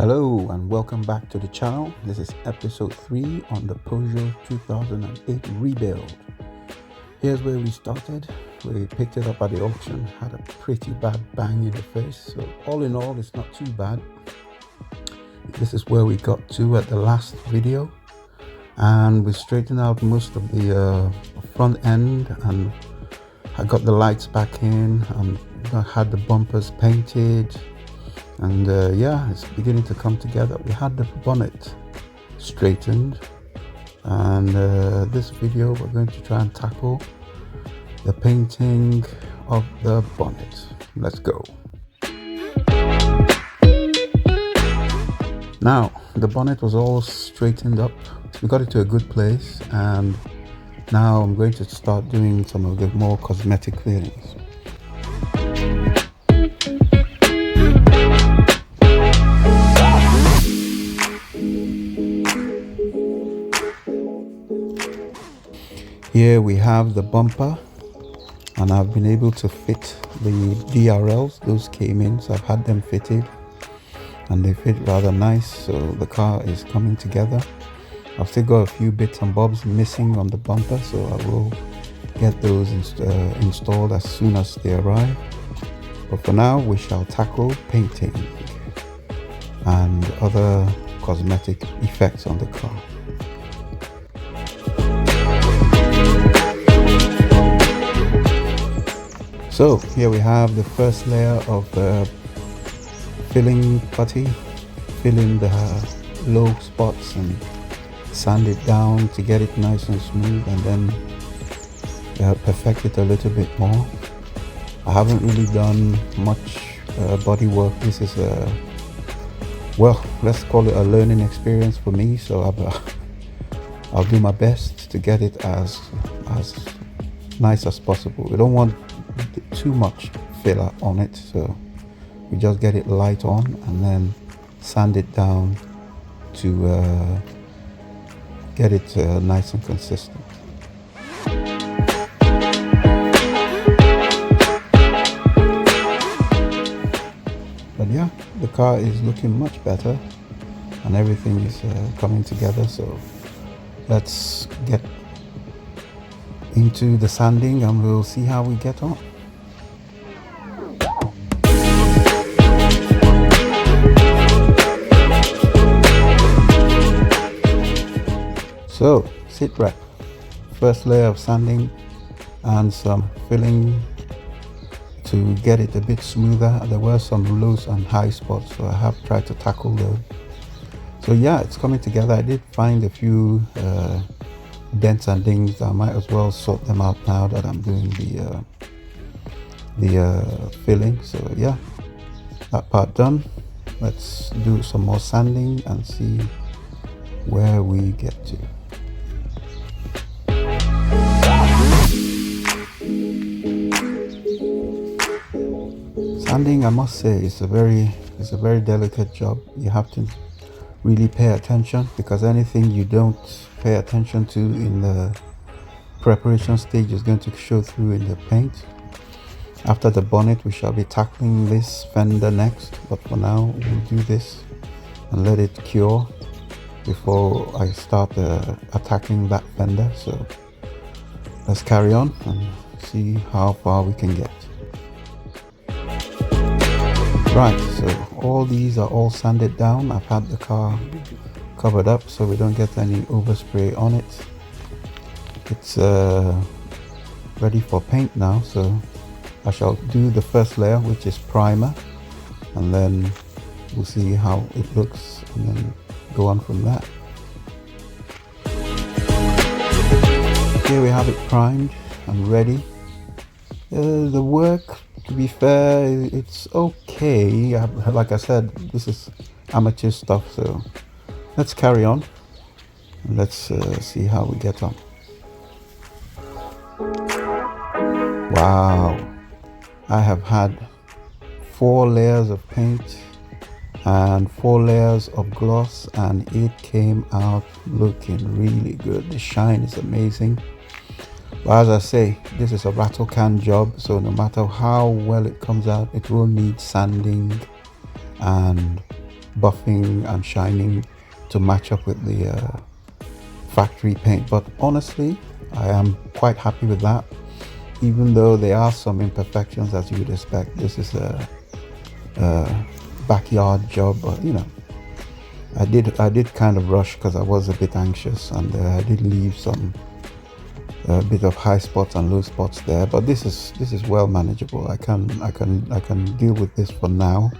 Hello and welcome back to the channel. This is episode 3 on the Peugeot 2008 rebuild. Here's where we started. We picked it up at the auction, had a pretty bad bang in the face, so all in all it's not too bad. This is where we got to at the last video, and we straightened out most of the front end, and I got the lights back in, and I had the bumpers painted. And yeah, it's beginning to come together. We had the bonnet straightened, and this video we're going to try and tackle the painting of the bonnet. Let's go. Now the bonnet was all straightened up. We got it to a good place, and now I'm going to start doing some of the more cosmetic fillings. Here we have the bumper, and I've been able to fit the DRLs. Those came in, so I've had them fitted and they fit rather nice, so the car is coming together. I've still got a few bits and bobs missing on the bumper, so I will get those installed as soon as they arrive. But for now we shall tackle painting and other cosmetic effects on the car. So here we have the first layer of filling putty, fill in the low spots and sand it down to get it nice and smooth, and then perfect it a little bit more. I haven't really done much body work. This is well, let's call it a learning experience for me, so I'll do my best to get it as nice as possible. We don't want too much filler on it, so we just get it light on and then sand it down to get it nice and consistent. But yeah, the car is looking much better and everything is coming together, so let's get into the sanding and we'll see how we get on. So sit rep, first layer of sanding and some filling to get it a bit smoother. There were some lows and high spots, so I have tried to tackle those. So yeah, it's coming together. I did find a few dents and dings. I might as well sort them out now that I'm doing the filling. So yeah, that part done. Let's do some more sanding and see where we get to. Sanding, I must say, is a very delicate job. You have to really pay attention, because anything you don't pay attention to in the preparation stage is going to show through in the paint. After the bonnet, we shall be tackling this fender next, but for now we'll do this and let it cure before I start attacking that fender. So let's carry on and see how far we can get. Right, so all these are all sanded down. I've had the car covered up so we don't get any overspray on it. It's ready for paint now, so I shall do the first layer, which is primer, and then we'll see how it looks and then go on from that. Here we have it primed and ready. The work, to be fair, it's okay. Like I said, this is amateur stuff, so let's carry on and let's see how we get on. Wow, I have had 4 layers of paint and 4 layers of gloss, and it came out looking really good. The shine is amazing. But as I say, this is a rattle can job, so no matter how well it comes out, it will need sanding and buffing and shining to match up with the factory paint. But honestly, I am quite happy with that, even though there are some imperfections as you would expect. This is a backyard job, but you know, I did kind of rush because I was a bit anxious, and I did leave some bit of high spots and low spots there, but this is well manageable. I can deal with this for now,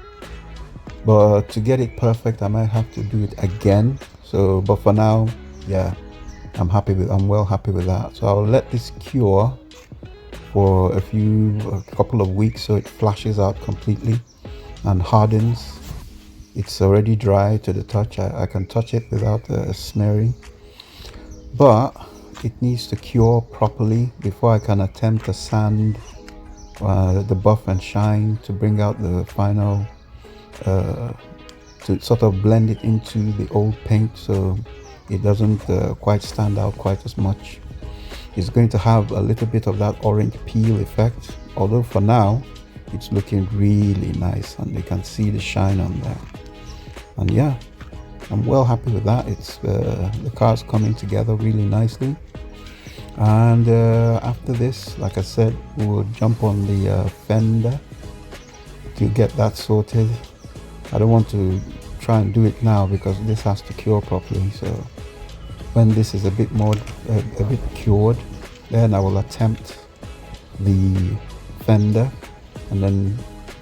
but to get it perfect I might have to do it again. So but for now, yeah, I'm well happy with that. So I'll let this cure for a couple of weeks so it flashes out completely and hardens. It's already dry to the touch. I can touch it without smearing, but it needs to cure properly before I can attempt to sand the buff and shine to bring out the final to sort of blend it into the old paint so it doesn't quite stand out quite as much. It's going to have a little bit of that orange peel effect, although for now it's looking really nice and you can see the shine on there. And yeah, I'm well happy with that. It's the car's coming together really nicely. And after this, like I said, we'll jump on the fender to get that sorted. I don't want to try and do it now because this has to cure properly. So when this is a bit cured, then I will attempt the fender, and then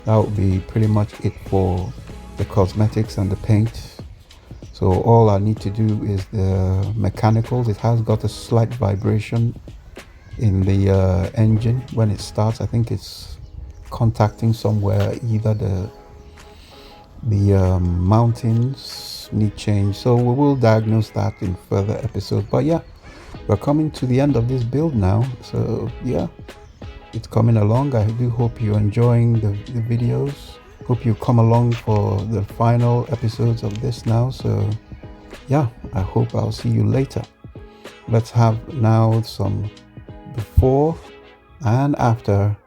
that will be pretty much it for the cosmetics and the paint. So all I need to do is the mechanicals. It has got a slight vibration in the engine when it starts. I think it's contacting somewhere, either the mountings need change. So we will diagnose that in further episodes. But yeah, we're coming to the end of this build now. So yeah, it's coming along. I do hope you're enjoying the videos. Hope you come along for the final episodes of this now. So yeah, I hope I'll see you later. Let's have now some before and after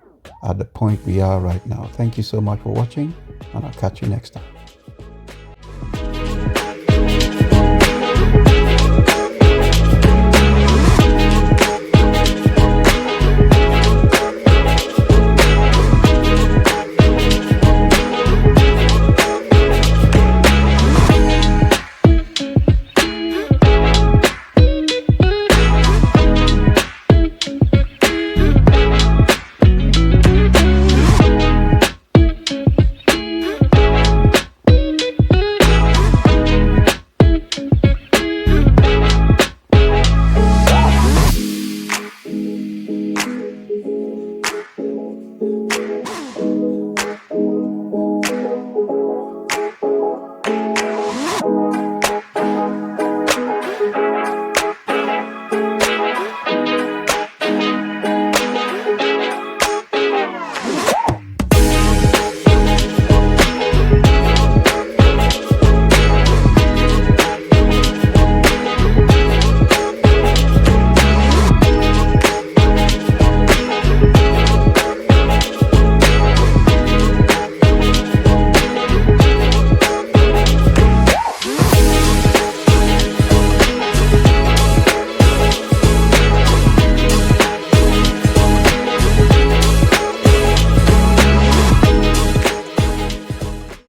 at the point we are right now. Thank you so much for watching, and I'll catch you next time.